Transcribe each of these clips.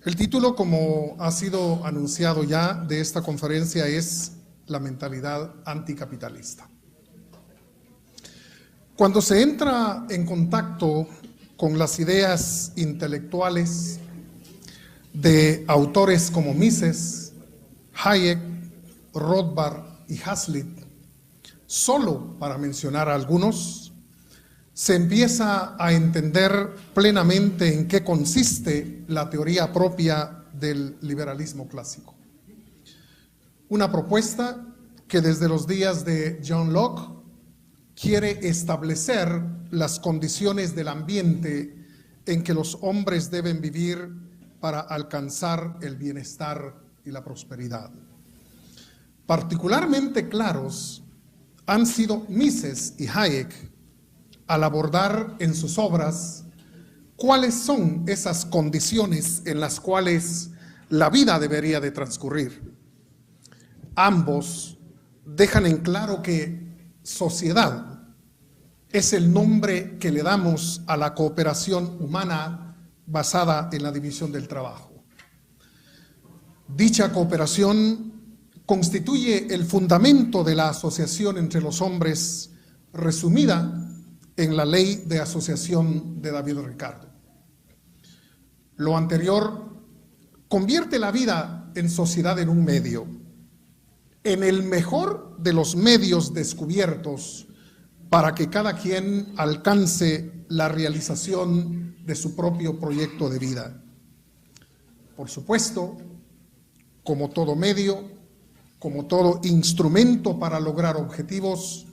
El título, como ha sido anunciado ya, de esta conferencia es La mentalidad anticapitalista. Cuando se entra en contacto con las ideas intelectuales de autores como Mises, Hayek, Rothbard y Hazlitt, solo para mencionar a algunos, se empieza a entender plenamente en qué consiste la teoría propia del liberalismo clásico. Una propuesta que desde los días de John Locke quiere establecer las condiciones del ambiente en que los hombres deben vivir para alcanzar el bienestar y la prosperidad. Particularmente claros han sido Mises y Hayek al abordar en sus obras cuáles son esas condiciones en las cuales la vida debería de transcurrir. Ambos dejan en claro que sociedad es el nombre que le damos a la cooperación humana basada en la división del trabajo. Dicha cooperación constituye el fundamento de la asociación entre los hombres, resumida en la ley de asociación de David Ricardo. Lo anterior convierte la vida en sociedad en un medio, en el mejor de los medios descubiertos para que cada quien alcance la realización de su propio proyecto de vida. Por supuesto, como todo medio, como todo instrumento para lograr objetivos,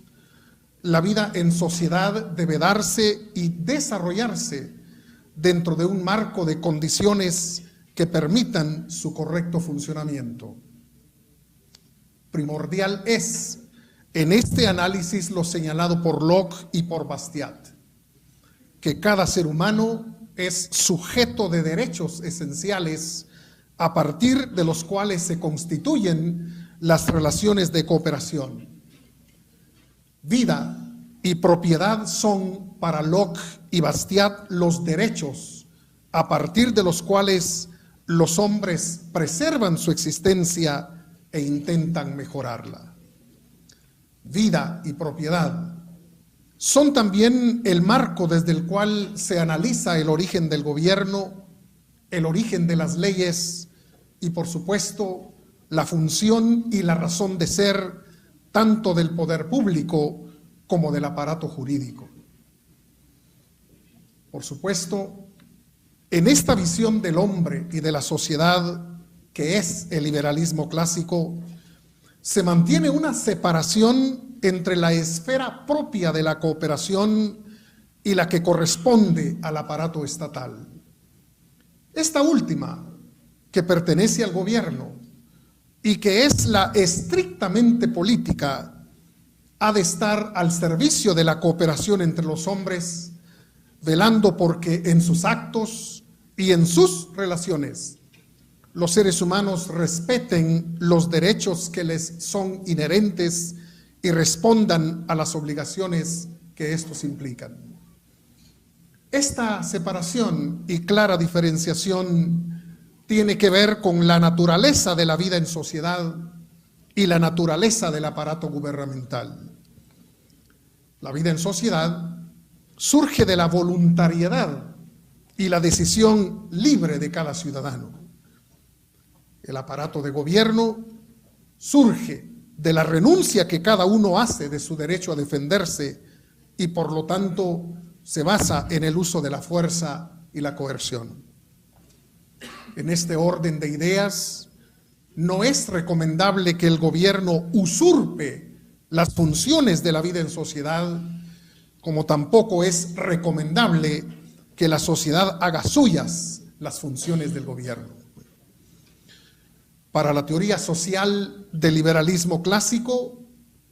la vida en sociedad debe darse y desarrollarse dentro de un marco de condiciones que permitan su correcto funcionamiento. Primordial es, en este análisis, lo señalado por Locke y por Bastiat, que cada ser humano es sujeto de derechos esenciales a partir de los cuales se constituyen las relaciones de cooperación. Vida y propiedad son para Locke y Bastiat los derechos a partir de los cuales los hombres preservan su existencia e intentan mejorarla. Vida y propiedad son también el marco desde el cual se analiza el origen del gobierno, el origen de las leyes y, por supuesto, la función y la razón de ser tanto del poder público como del aparato jurídico. Por supuesto, en esta visión del hombre y de la sociedad que es el liberalismo clásico, se mantiene una separación entre la esfera propia de la cooperación y la que corresponde al aparato estatal. Esta última, que pertenece al gobierno y que es la estrictamente política, ha de estar al servicio de la cooperación entre los hombres, velando porque en sus actos y en sus relaciones los seres humanos respeten los derechos que les son inherentes y respondan a las obligaciones que estos implican. Esta separación y clara diferenciación tiene que ver con la naturaleza de la vida en sociedad y la naturaleza del aparato gubernamental. La vida en sociedad surge de la voluntariedad y la decisión libre de cada ciudadano. El aparato de gobierno surge de la renuncia que cada uno hace de su derecho a defenderse y por lo tanto se basa en el uso de la fuerza y la coerción. En este orden de ideas, no es recomendable que el gobierno usurpe las funciones de la vida en sociedad, como tampoco es recomendable que la sociedad haga suyas las funciones del gobierno. Para la teoría social del liberalismo clásico,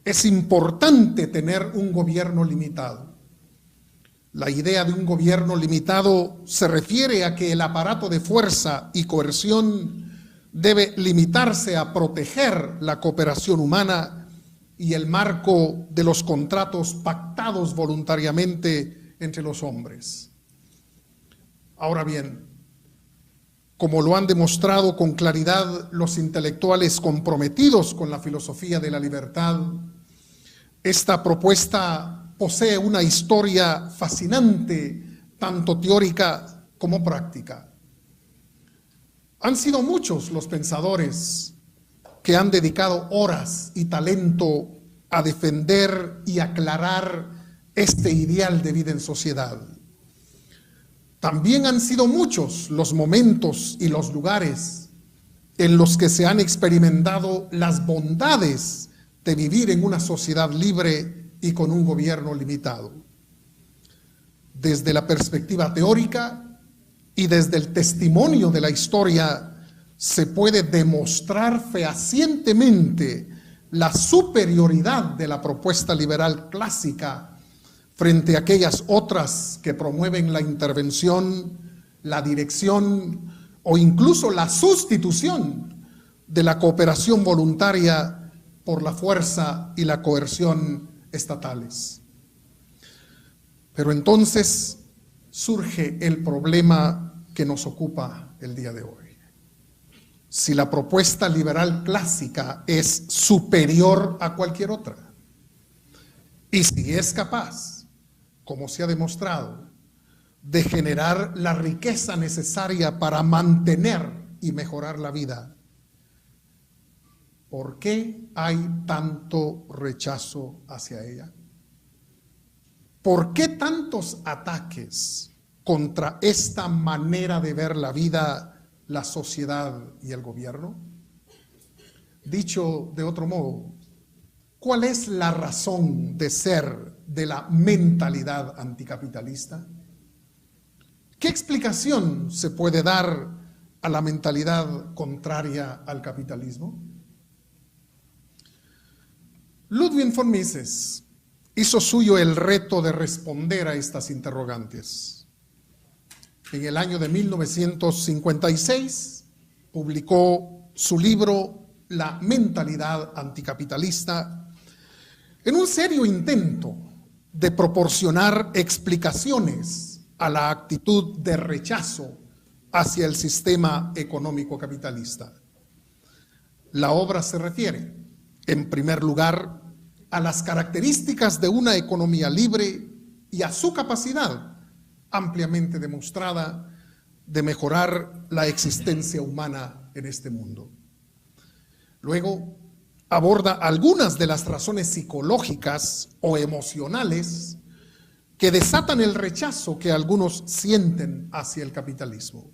es importante tener un gobierno limitado. La idea de un gobierno limitado se refiere a que el aparato de fuerza y coerción debe limitarse a proteger la cooperación humana y el marco de los contratos pactados voluntariamente entre los hombres. Ahora bien, como lo han demostrado con claridad los intelectuales comprometidos con la filosofía de la libertad, esta propuesta posee una historia fascinante, tanto teórica como práctica. Han sido muchos los pensadores que han dedicado horas y talento a defender y aclarar este ideal de vida en sociedad. También han sido muchos los momentos y los lugares en los que se han experimentado las bondades de vivir en una sociedad libre y con un gobierno limitado. Desde la perspectiva teórica y desde el testimonio de la historia se puede demostrar fehacientemente la superioridad de la propuesta liberal clásica frente a aquellas otras que promueven la intervención, la dirección o incluso la sustitución de la cooperación voluntaria por la fuerza y la coerción estatales. Pero entonces surge el problema que nos ocupa el día de hoy. Si la propuesta liberal clásica es superior a cualquier otra, y si es capaz, como se ha demostrado, de generar la riqueza necesaria para mantener y mejorar la vida, ¿por qué hay tanto rechazo hacia ella? ¿Por qué tantos ataques contra esta manera de ver la vida, la sociedad y el gobierno? Dicho de otro modo, ¿cuál es la razón de ser de la mentalidad anticapitalista? ¿Qué explicación se puede dar a la mentalidad contraria al capitalismo? Ludwig von Mises hizo suyo el reto de responder a estas interrogantes. En el año de 1956 publicó su libro La mentalidad anticapitalista, en un serio intento de proporcionar explicaciones a la actitud de rechazo hacia el sistema económico capitalista. La obra se refiere, en primer lugar, a las características de una economía libre y a su capacidad, ampliamente demostrada, de mejorar la existencia humana en este mundo. Luego, aborda algunas de las razones psicológicas o emocionales que desatan el rechazo que algunos sienten hacia el capitalismo.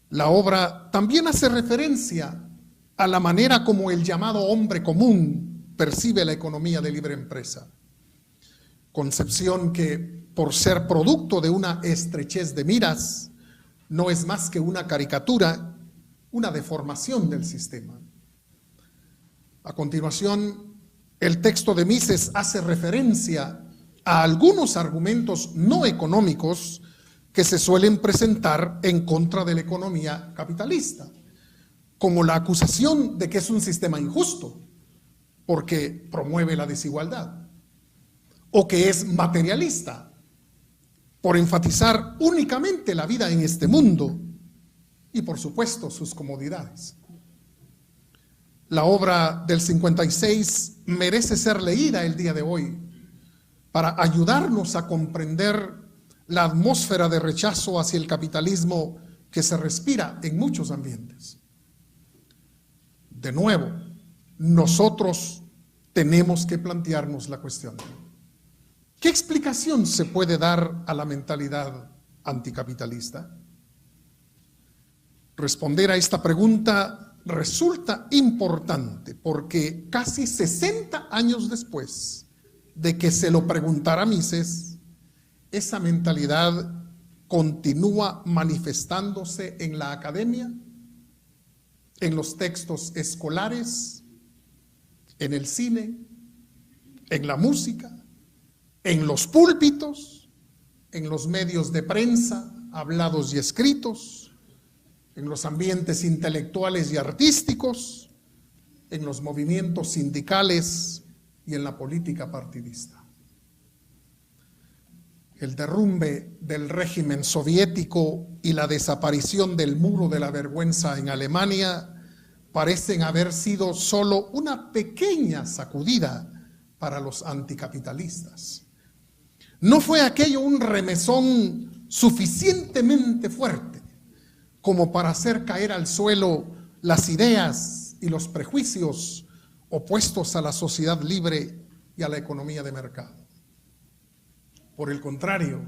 La obra también hace referencia a la manera como el llamado hombre común percibe la economía de libre empresa, concepción que, por ser producto de una estrechez de miras, no es más que una caricatura, una deformación del sistema. A continuación, el texto de Mises hace referencia a algunos argumentos no económicos que se suelen presentar en contra de la economía capitalista, como la acusación de que es un sistema injusto, porque promueve la desigualdad, o que es materialista, por enfatizar únicamente la vida en este mundo y, por supuesto, sus comodidades. La obra del 56 merece ser leída el día de hoy para ayudarnos a comprender la atmósfera de rechazo hacia el capitalismo que se respira en muchos ambientes. De nuevo, nosotros tenemos que plantearnos la cuestión: ¿qué explicación se puede dar a la mentalidad anticapitalista? Responder a esta pregunta resulta importante porque casi 60 años después de que se lo preguntara Mises, esa mentalidad continúa manifestándose en la academia, en los textos escolares, en el cine, en la música, en los púlpitos, en los medios de prensa, hablados y escritos, en los ambientes intelectuales y artísticos, en los movimientos sindicales y en la política partidista. el derrumbe del régimen soviético y la desaparición del muro de la vergüenza en Alemania parecen haber sido solo una pequeña sacudida para los anticapitalistas. No fue aquello un remesón suficientemente fuerte como para hacer caer al suelo las ideas y los prejuicios opuestos a la sociedad libre y a la economía de mercado. Por el contrario,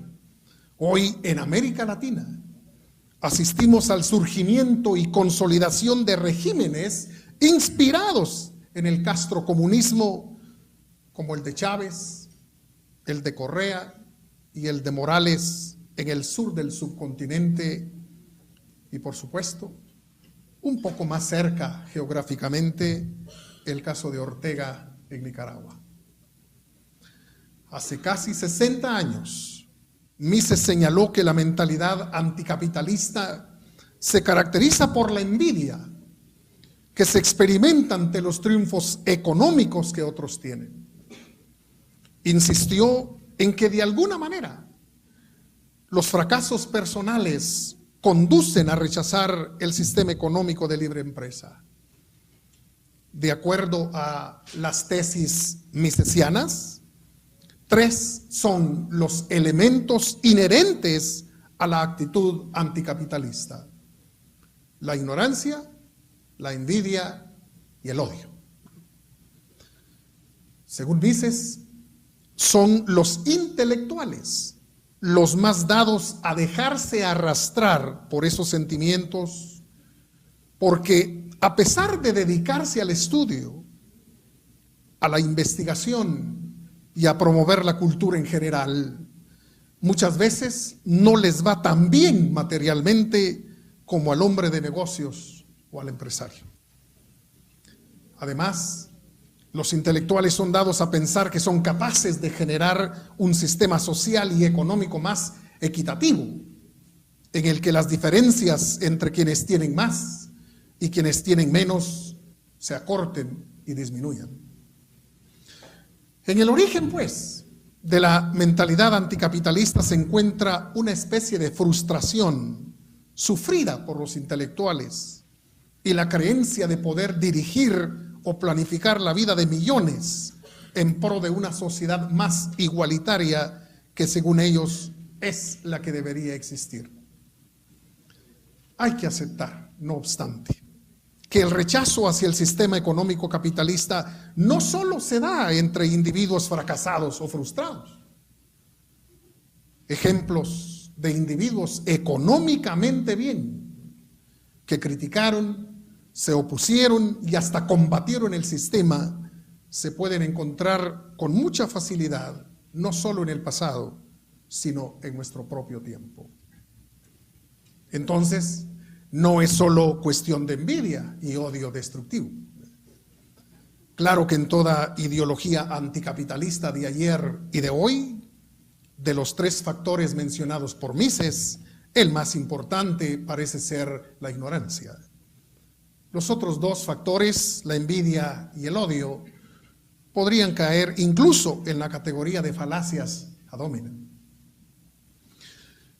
hoy en América Latina asistimos al surgimiento y consolidación de regímenes inspirados en el castrocomunismo, como el de Chávez, el de Correa y el de Morales en el sur del subcontinente y, por supuesto, un poco más cerca geográficamente, el caso de Ortega en Nicaragua. Hace casi 60 años, Mises señaló que la mentalidad anticapitalista se caracteriza por la envidia que se experimenta ante los triunfos económicos que otros tienen. Insistió en que de alguna manera los fracasos personales conducen a rechazar el sistema económico de libre empresa. De acuerdo a las tesis misesianas, 3 son los elementos inherentes a la actitud anticapitalista: la ignorancia, la envidia y el odio. Según Mises, son los intelectuales los más dados a dejarse arrastrar por esos sentimientos, porque a pesar de dedicarse al estudio, a la investigación y a promover la cultura en general, muchas veces no les va tan bien materialmente como al hombre de negocios o al empresario. Además, los intelectuales son dados a pensar que son capaces de generar un sistema social y económico más equitativo, en el que las diferencias entre quienes tienen más y quienes tienen menos se acorten y disminuyan. En el origen, pues, de la mentalidad anticapitalista se encuentra una especie de frustración sufrida por los intelectuales y la creencia de poder dirigir o planificar la vida de millones en pro de una sociedad más igualitaria que, según ellos, es la que debería existir. Hay que aceptar, no obstante, que el rechazo hacia el sistema económico capitalista no solo se da entre individuos fracasados o frustrados. Ejemplos de individuos económicamente bien, que criticaron, se opusieron y hasta combatieron el sistema, se pueden encontrar con mucha facilidad, no solo en el pasado, sino en nuestro propio tiempo. Entonces, no es solo cuestión de envidia y odio destructivo. Claro que en toda ideología anticapitalista de ayer y de hoy, de los 3 factores mencionados por Mises, el más importante parece ser la ignorancia. Los otros 2 factores, la envidia y el odio, podrían caer incluso en la categoría de falacias ad hominem.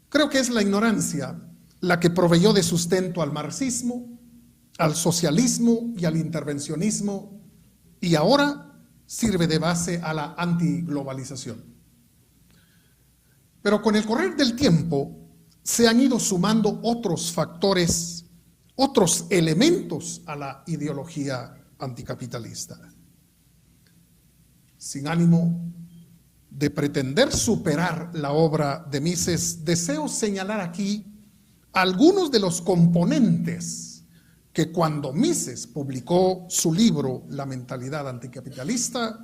Creo que es la ignorancia la que proveyó de sustento al marxismo, al socialismo y al intervencionismo, y ahora sirve de base a la antiglobalización. Pero con el correr del tiempo se han ido sumando otros factores, otros elementos a la ideología anticapitalista. Sin ánimo de pretender superar la obra de Mises, deseo señalar aquí algunos de los componentes que cuando Mises publicó su libro La mentalidad anticapitalista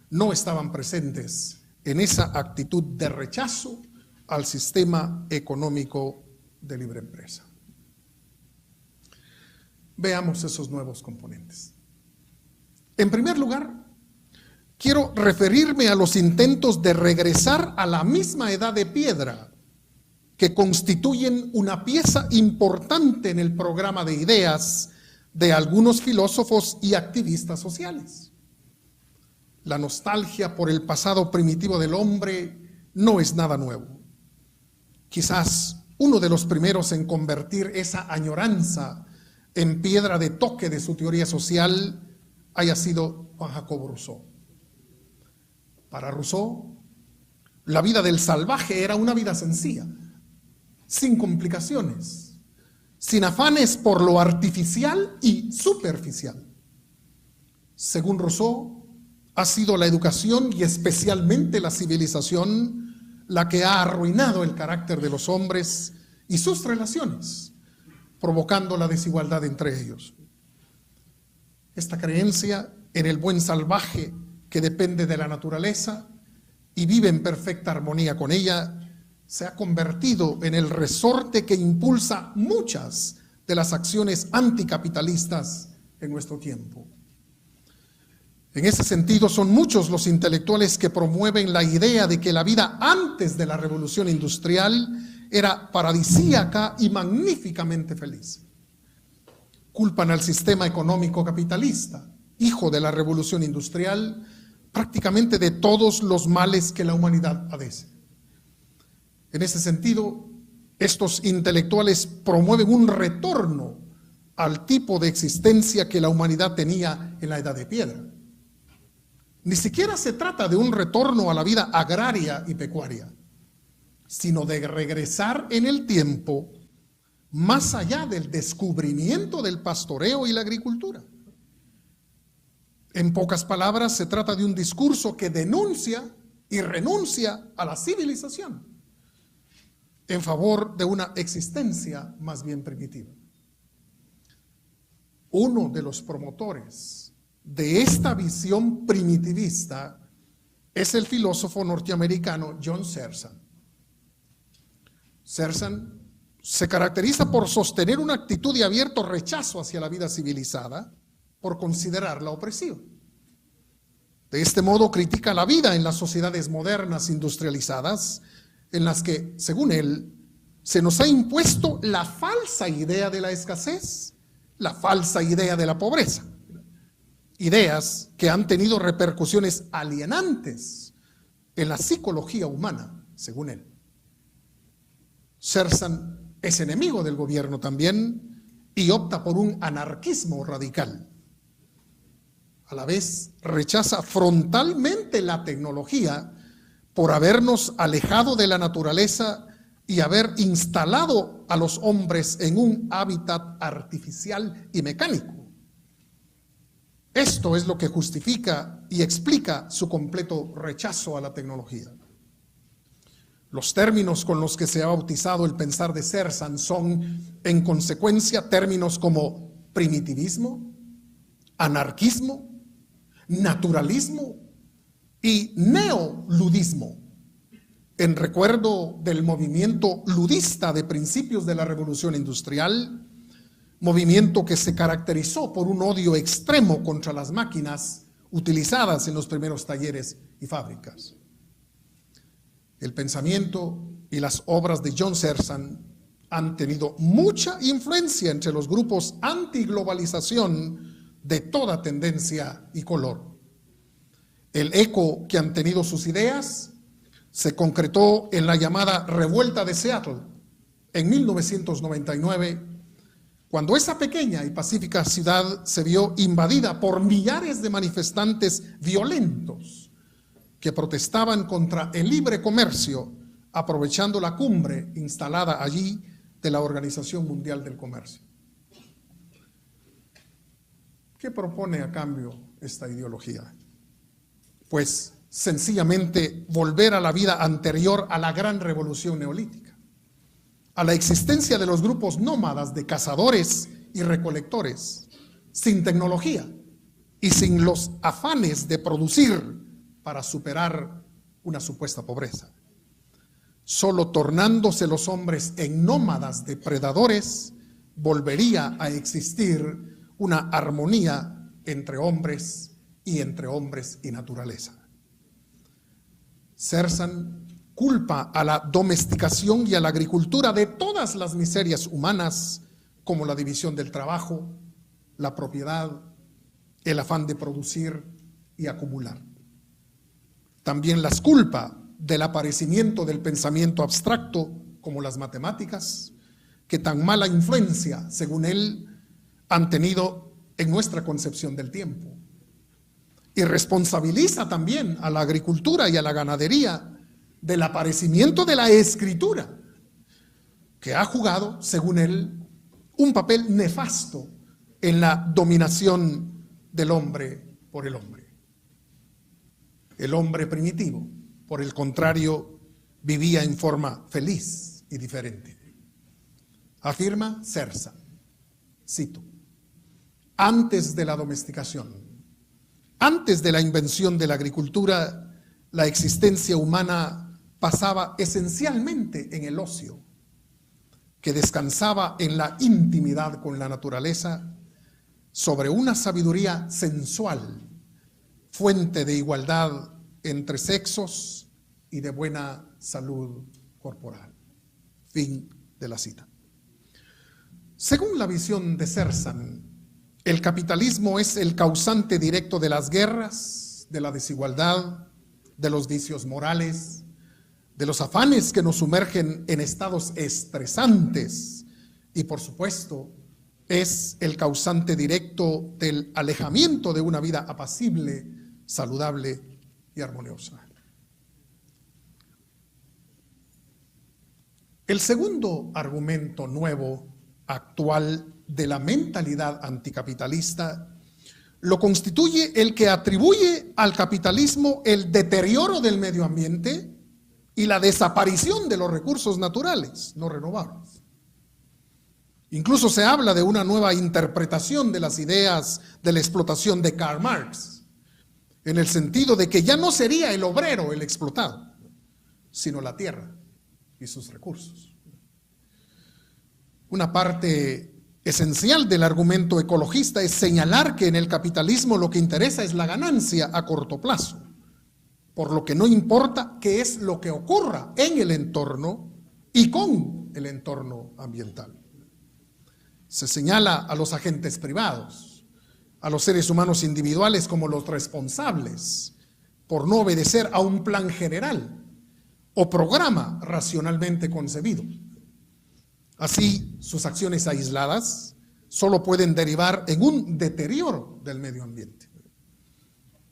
no estaban presentes en esa actitud de rechazo al sistema económico de libre empresa. Veamos esos nuevos componentes. En primer lugar, quiero referirme a los intentos de regresar a la misma edad de piedra que constituyen una pieza importante en el programa de ideas de algunos filósofos y activistas sociales. La nostalgia por el pasado primitivo del hombre no es nada nuevo. Quizás uno de los primeros en convertir esa añoranza en piedra de toque de su teoría social haya sido Juan Jacobo Rousseau. Para Rousseau, la vida del salvaje era una vida sencilla, sin complicaciones, sin afanes por lo artificial y superficial. Según Rousseau, ha sido la educación y especialmente la civilización la que ha arruinado el carácter de los hombres y sus relaciones, provocando la desigualdad entre ellos. Esta creencia en el buen salvaje que depende de la naturaleza y vive en perfecta armonía con ella, se ha convertido en el resorte que impulsa muchas de las acciones anticapitalistas en nuestro tiempo. En ese sentido, son muchos los intelectuales que promueven la idea de que la vida antes de la revolución industrial era paradisíaca y magníficamente feliz. Culpan al sistema económico capitalista, hijo de la revolución industrial, prácticamente de todos los males que la humanidad padece. En ese sentido, estos intelectuales promueven un retorno al tipo de existencia que la humanidad tenía en la Edad de Piedra. Ni siquiera se trata de un retorno a la vida agraria y pecuaria, sino de regresar en el tiempo más allá del descubrimiento del pastoreo y la agricultura. En pocas palabras, se trata de un discurso que denuncia y renuncia a la civilización en favor de una existencia más bien primitiva. Uno de los promotores de esta visión primitivista es el filósofo norteamericano John Searson. Searson se caracteriza por sostener una actitud de abierto rechazo hacia la vida civilizada, por considerarla opresiva. De este modo critica la vida en las sociedades modernas industrializadas, en las que, según él, se nos ha impuesto la falsa idea de la escasez, la falsa idea de la pobreza. Ideas que han tenido repercusiones alienantes en la psicología humana, según él. Searson es enemigo del gobierno también y opta por un anarquismo radical. A la vez rechaza frontalmente la tecnología por habernos alejado de la naturaleza y haber instalado a los hombres en un hábitat artificial y mecánico. Esto es lo que justifica y explica su completo rechazo a la tecnología. Los términos con los que se ha bautizado el pensar de Searson son, en consecuencia, términos como primitivismo, anarquismo, naturalismo y neoludismo, en recuerdo del movimiento ludista de principios de la Revolución Industrial, movimiento que se caracterizó por un odio extremo contra las máquinas utilizadas en los primeros talleres y fábricas. El pensamiento y las obras de John Searson han tenido mucha influencia entre los grupos antiglobalización de toda tendencia y color. El eco que han tenido sus ideas se concretó en la llamada Revuelta de Seattle en 1999, cuando esa pequeña y pacífica ciudad se vio invadida por millares de manifestantes violentos que protestaban contra el libre comercio, aprovechando la cumbre instalada allí de la Organización Mundial del Comercio. ¿Qué propone a cambio esta ideología? Pues sencillamente volver a la vida anterior a la gran revolución neolítica, a la existencia de los grupos nómadas de cazadores y recolectores, sin tecnología y sin los afanes de producir para superar una supuesta pobreza. Solo tornándose los hombres en nómadas depredadores, volvería a existir una armonía entre hombres y naturaleza. Searson culpa a la domesticación y a la agricultura de todas las miserias humanas, como la división del trabajo, la propiedad, el afán de producir y acumular. También las culpa del aparecimiento del pensamiento abstracto como las matemáticas, que tan mala influencia, según él, han tenido en nuestra concepción del tiempo. Y responsabiliza también a la agricultura y a la ganadería del aparecimiento de la escritura, que ha jugado, según él, un papel nefasto en la dominación del hombre por el hombre. El hombre primitivo, por el contrario, vivía en forma feliz y diferente. Afirma Sersan, cito: antes de la domesticación, antes de la invención de la agricultura, la existencia humana pasaba esencialmente en el ocio, que descansaba en la intimidad con la naturaleza, sobre una sabiduría sensual, fuente de igualdad entre sexos y de buena salud corporal. Fin de la cita. Según la visión de Sersan, el capitalismo es el causante directo de las guerras, de la desigualdad, de los vicios morales, de los afanes que nos sumergen en estados estresantes y, por supuesto, es el causante directo del alejamiento de una vida apacible, saludable y armoniosa. El segundo argumento nuevo, actual, de la mentalidad anticapitalista lo constituye el que atribuye al capitalismo el deterioro del medio ambiente y la desaparición de los recursos naturales no renovables. Incluso se habla de una nueva interpretación de las ideas de la explotación de Karl Marx, en el sentido de que ya no sería el obrero el explotado, sino la tierra y sus recursos. Una parte esencial del argumento ecologista es señalar que en el capitalismo lo que interesa es la ganancia a corto plazo, por lo que no importa qué es lo que ocurra en el entorno y con el entorno ambiental. Se señala a los agentes privados, a los seres humanos individuales como los responsables por no obedecer a un plan general o programa racionalmente concebido. Así, sus acciones aisladas solo pueden derivar en un deterioro del medio ambiente.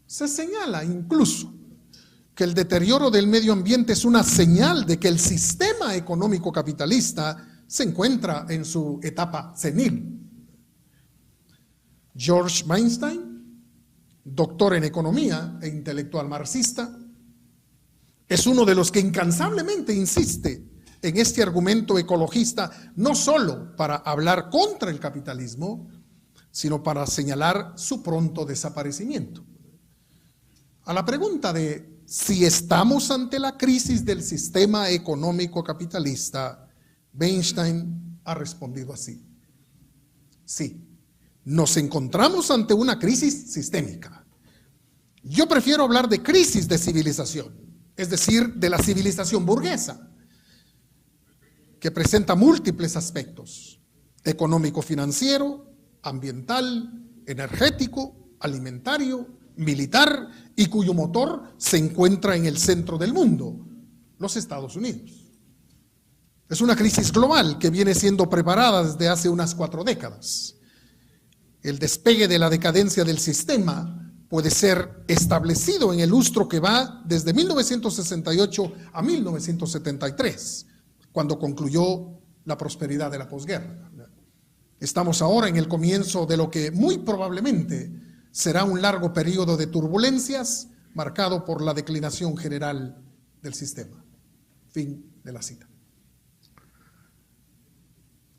Se señala incluso que el deterioro del medio ambiente es una señal de que el sistema económico capitalista se encuentra en su etapa senil. George Weinstein, doctor en economía e intelectual marxista, es uno de los que incansablemente insiste en este argumento ecologista, no solo para hablar contra el capitalismo, sino para señalar su pronto desaparecimiento. A la pregunta de si estamos ante la crisis del sistema económico capitalista, Weinstein ha respondido así: sí, nos encontramos ante una crisis sistémica. Yo prefiero hablar de crisis de civilización, es decir, de la civilización burguesa, que presenta múltiples aspectos: económico-financiero, ambiental, energético, alimentario, militar, y cuyo motor se encuentra en el centro del mundo, los Estados Unidos. Es una crisis global que viene siendo preparada desde hace unas 4 décadas. El despegue de la decadencia del sistema puede ser establecido en el lustro que va desde 1968 a 1973, cuando concluyó la prosperidad de la posguerra. Estamos ahora en el comienzo de lo que muy probablemente será un largo periodo de turbulencias marcado por la declinación general del sistema. Fin de la cita.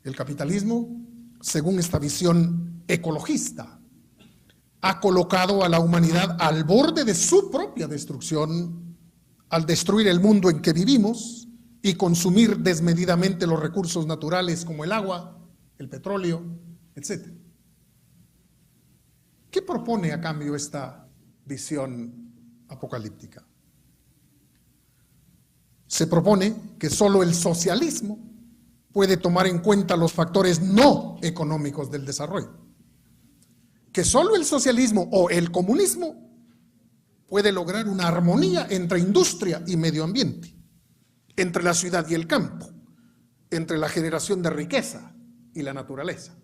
El capitalismo, según esta visión ecologista, ha colocado a la humanidad al borde de su propia destrucción al destruir el mundo en que vivimos y consumir desmedidamente los recursos naturales como el agua, el petróleo, etc. ¿Qué propone a cambio esta visión apocalíptica? Se propone que solo el socialismo puede tomar en cuenta los factores no económicos del desarrollo, que solo el socialismo o el comunismo puede lograr una armonía entre industria y medio ambiente, entre la ciudad y el campo, entre la generación de riqueza y la naturaleza.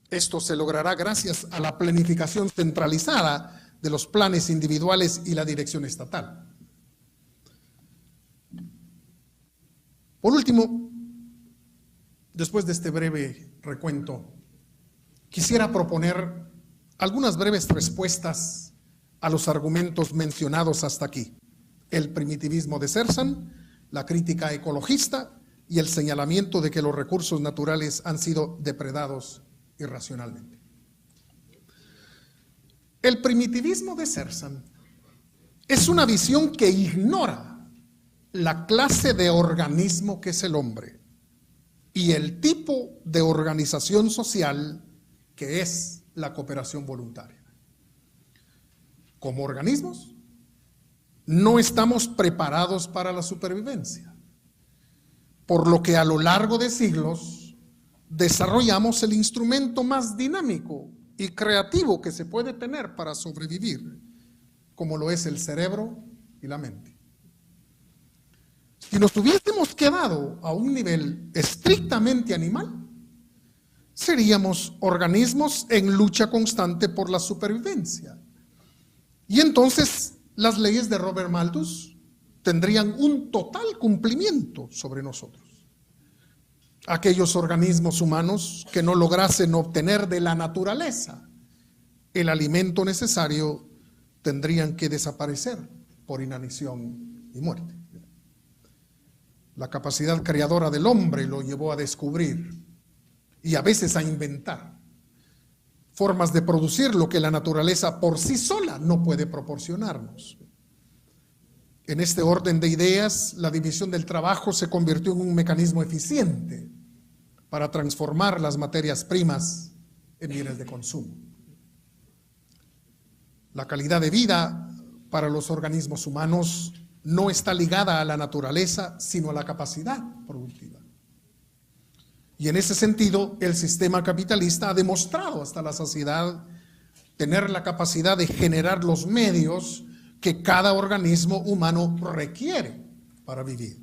Esto se logrará gracias a la planificación centralizada de los planes individuales y la dirección estatal. Por último, después de este breve recuento, quisiera proponer algunas breves respuestas a los argumentos mencionados hasta aquí: el primitivismo de Zerzan, la crítica ecologista y el señalamiento de que los recursos naturales han sido depredados irracionalmente. El primitivismo de Zerzan es una visión que ignora la clase de organismo que es el hombre y el tipo de organización social que es la cooperación voluntaria. Como organismos, no estamos preparados para la supervivencia, por lo que a lo largo de siglos desarrollamos el instrumento más dinámico y creativo que se puede tener para sobrevivir, como lo es el cerebro y la mente. Si nos hubiésemos quedado a un nivel estrictamente animal, seríamos organismos en lucha constante por la supervivencia. Y entonces las leyes de Robert Malthus tendrían un total cumplimiento sobre nosotros. Aquellos organismos humanos que no lograsen obtener de la naturaleza el alimento necesario tendrían que desaparecer por inanición y muerte. La capacidad creadora del hombre lo llevó a descubrir y a veces a inventar formas de producir lo que la naturaleza por sí sola no puede proporcionarnos. En este orden de ideas, la división del trabajo se convirtió en un mecanismo eficiente para transformar las materias primas en bienes de consumo. La calidad de vida para los organismos humanos no está ligada a la naturaleza, sino a la capacidad productiva. Y en ese sentido, el sistema capitalista ha demostrado hasta la saciedad tener la capacidad de generar los medios que cada organismo humano requiere para vivir.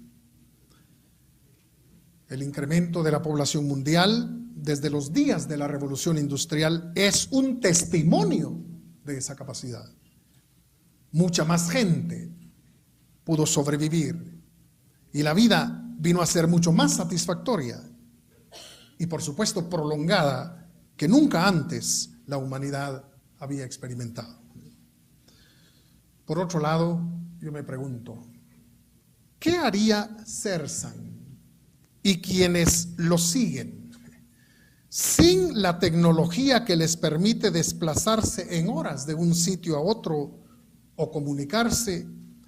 El incremento de la población mundial desde los días de la Revolución Industrial es un testimonio de esa capacidad. Mucha más gente pudo sobrevivir y la vida vino a ser mucho más satisfactoria y, por supuesto, prolongada que nunca antes la humanidad había experimentado. Por otro lado, yo me pregunto, ¿qué haría Zerzan y quienes lo siguen sin la tecnología que les permite desplazarse en horas de un sitio a otro o comunicarse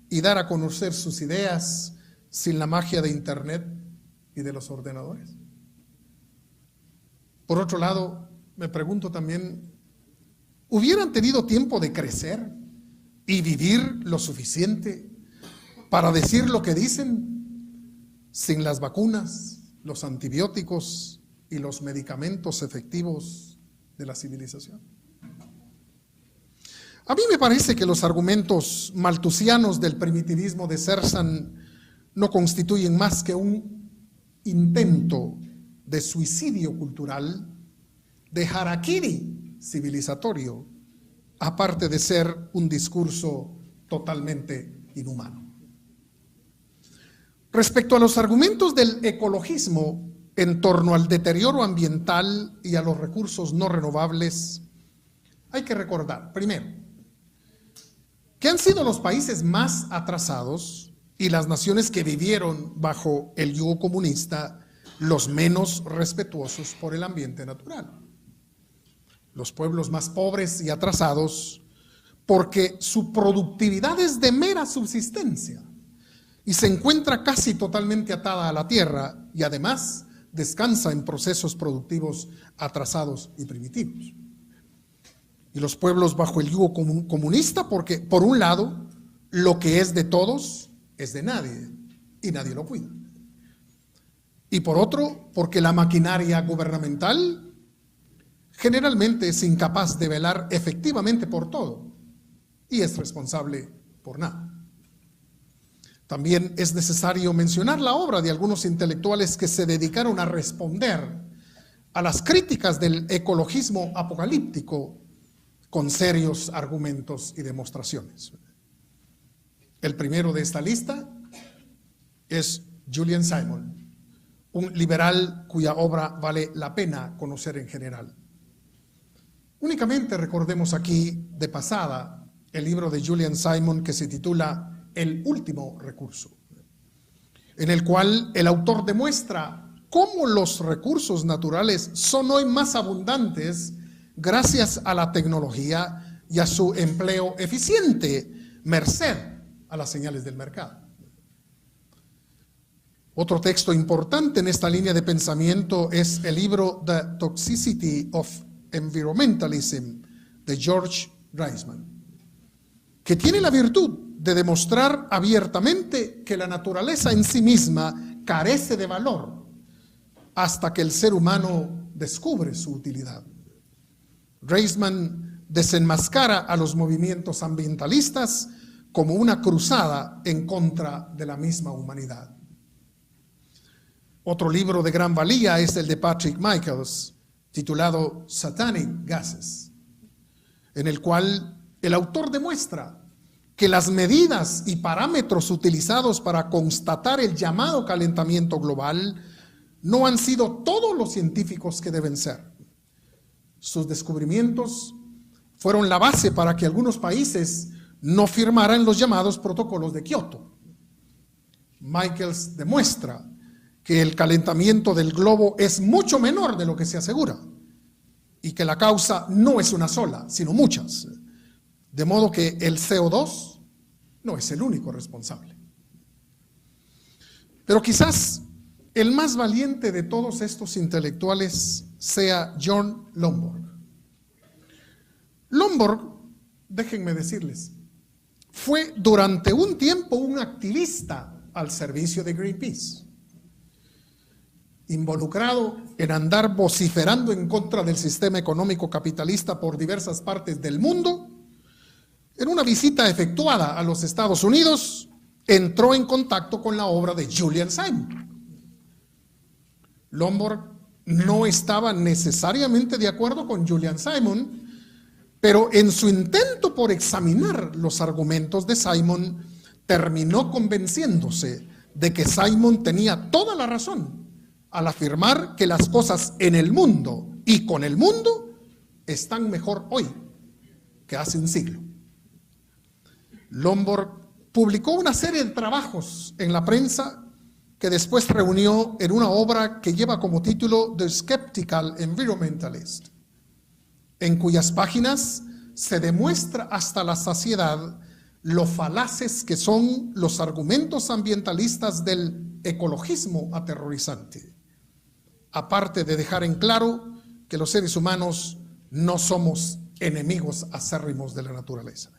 y dar a conocer sus ideas sin la magia de Internet y de los ordenadores? Por otro lado, me pregunto también, ¿hubieran tenido tiempo de crecer y vivir lo suficiente para decir lo que dicen sin las vacunas, los antibióticos y los medicamentos efectivos de la civilización? A mí me parece que los argumentos malthusianos del primitivismo de Zerzan no constituyen más que un intento de suicidio cultural, de harakiri civilizatorio, aparte de ser un discurso totalmente inhumano. Respecto a los argumentos del ecologismo en torno al deterioro ambiental y a los recursos no renovables, hay que recordar, primero, que han sido los países más atrasados y las naciones que vivieron bajo el yugo comunista los menos respetuosos por el ambiente natural. Los pueblos más pobres y atrasados porque su productividad es de mera subsistencia y se encuentra casi totalmente atada a la tierra y además descansa en procesos productivos atrasados y primitivos. Y los pueblos bajo el yugo comunista porque, por un lado, lo que es de todos es de nadie y nadie lo cuida. Y por otro, porque la maquinaria gubernamental generalmente es incapaz de velar efectivamente por todo y es responsable por nada. También es necesario mencionar la obra de algunos intelectuales que se dedicaron a responder a las críticas del ecologismo apocalíptico con serios argumentos y demostraciones. El primero de esta lista es Julian Simon, un liberal cuya obra vale la pena conocer en general. Únicamente recordemos aquí de pasada el libro de Julian Simon que se titula El último recurso, en el cual el autor demuestra cómo los recursos naturales son hoy más abundantes gracias a la tecnología y a su empleo eficiente, merced a las señales del mercado. Otro texto importante en esta línea de pensamiento es el libro The Toxicity of Environmentalism de George Reisman, que tiene la virtud de demostrar abiertamente que la naturaleza en sí misma carece de valor hasta que el ser humano descubre su utilidad. Reisman desenmascara a los movimientos ambientalistas como una cruzada en contra de la misma humanidad. Otro libro de gran valía es el de Patrick Michaels, titulado Satanic Gases, en el cual el autor demuestra que las medidas y parámetros utilizados para constatar el llamado calentamiento global no han sido todos los científicos que deben ser. Sus descubrimientos fueron la base para que algunos países no firmaran los llamados protocolos de Kioto. Michaels demuestra que el calentamiento del globo es mucho menor de lo que se asegura y que la causa no es una sola, sino muchas. De modo que el CO2 no es el único responsable. Pero quizás el más valiente de todos estos intelectuales sea John Lomborg. Lomborg, déjenme decirles, fue durante un tiempo un activista al servicio de Greenpeace, involucrado en andar vociferando en contra del sistema económico capitalista por diversas partes del mundo. En una visita efectuada a los Estados Unidos, entró en contacto con la obra de Julian Simon. Lomborg no estaba necesariamente de acuerdo con Julian Simon, pero en su intento por examinar los argumentos de Simon, terminó convenciéndose de que Simon tenía toda la razón al afirmar que las cosas en el mundo y con el mundo están mejor hoy que hace un siglo. Lomborg publicó una serie de trabajos en la prensa que después reunió en una obra que lleva como título The Skeptical Environmentalist, en cuyas páginas se demuestra hasta la saciedad lo falaces que son los argumentos ambientalistas del ecologismo aterrorizante, aparte de dejar en claro que los seres humanos no somos enemigos acérrimos de la naturaleza.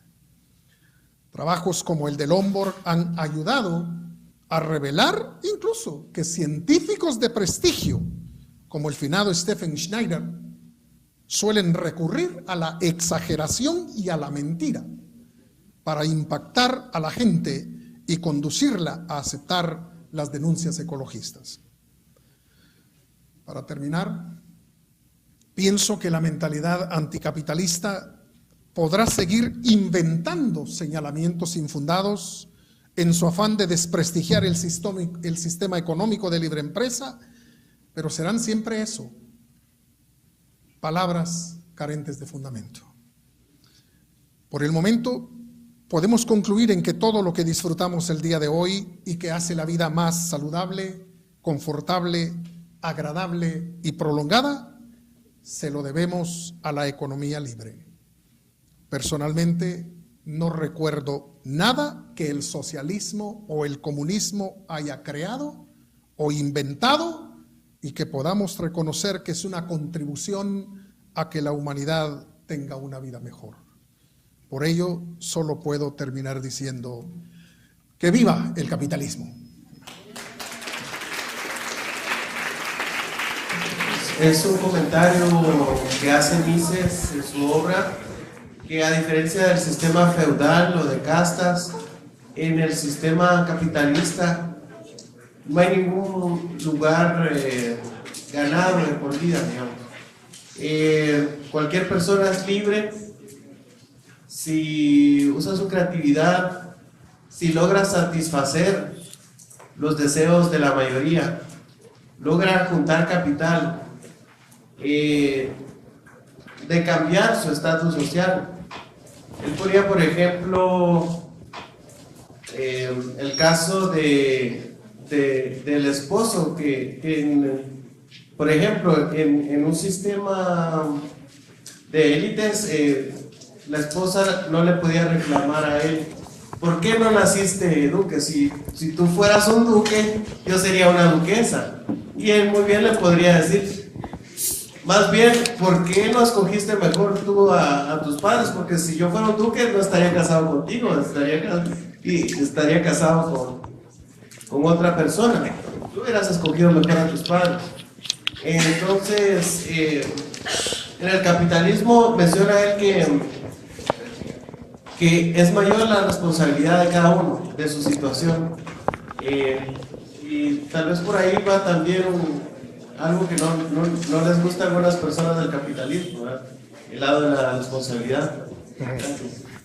Trabajos como el de Lomborg han ayudado a revelar incluso que científicos de prestigio, como el finado Stephen Schneider, suelen recurrir a la exageración y a la mentira para impactar a la gente y conducirla a aceptar las denuncias ecologistas. Para terminar, pienso que la mentalidad anticapitalista podrá seguir inventando señalamientos infundados en su afán de desprestigiar el sistema económico de libre empresa, pero serán siempre eso, palabras carentes de fundamento. Por el momento, podemos concluir en que todo lo que disfrutamos el día de hoy y que hace la vida más saludable, confortable, agradable y prolongada, se lo debemos a la economía libre. Personalmente, no recuerdo nada que el socialismo o el comunismo haya creado o inventado y que podamos reconocer que es una contribución a que la humanidad tenga una vida mejor. Por ello, solo puedo terminar diciendo que viva el capitalismo. Es un comentario que hace Mises en su obra que a diferencia del sistema feudal o de castas, en el sistema capitalista no hay ningún lugar ganado de por vida, digamos. Cualquier persona es libre si usa su creatividad, si logra satisfacer los deseos de la mayoría, logra juntar capital, de cambiar su estatus social. Él ponía, por ejemplo, el caso del esposo por ejemplo, en un sistema de élites, la esposa no le podía reclamar a él: ¿por qué no naciste duque? Si tú fueras un duque, yo sería una duquesa. Y él muy bien le podría decir, más bien, ¿por qué no escogiste mejor tú a tus padres? Porque si yo fuera un duque, no estaría casado contigo, estaría casado con otra persona. Tú hubieras escogido mejor a tus padres. Entonces, en el capitalismo menciona él que es mayor la responsabilidad de cada uno, de su situación. Y tal vez por ahí va también algo que no les gusta a algunas personas del capitalismo, ¿verdad? El lado de la responsabilidad.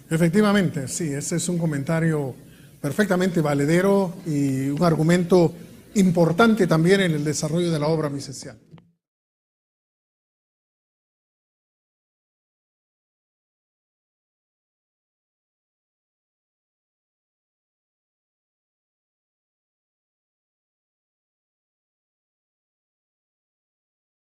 Efectivamente, sí, ese es un comentario perfectamente valedero y un argumento importante también en el desarrollo de la obra misencial.